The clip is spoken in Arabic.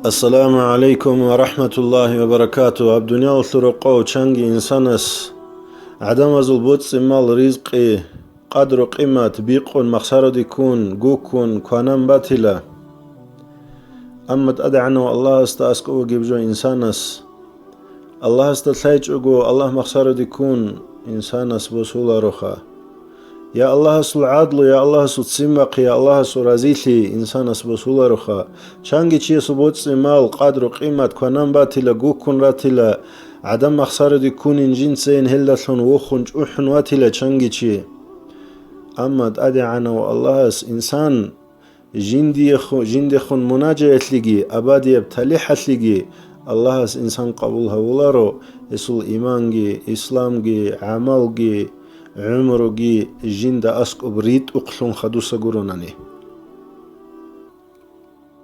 السلام عليكم ورحمة الله وبركاته. الدنيا وثرقو تشانجي إنسانس عدم البوتس مال رزقي قدر قيمة بيقون مخسر ديكون جوكون كوانم باتلا أما أدعنا الله استأسكو جيبجو إنسانس الله استثايج الله مخسر ديكون إنسانس بوصولة رخا يا الله سل عدل يا الله سل تسمق يا الله سل رزيلي إنسان أسبوسولا رخا شانجي تشي سبوت مال قدر قيمة كونان باتلا جوكون راتلا عدم مخسر دي كون إنجين سين هلا ثون وخنج أحن واتلا شانجي تشي أما أدي عنا والله إنسان جندي خون مناجة لجي أبادي ابتليح لجي الله إنسان قبولها ولارو يسول إيمانجي إسلامجي عملجي عمرو جي جين دا أسك أبريد أقلون خدوسا قروناني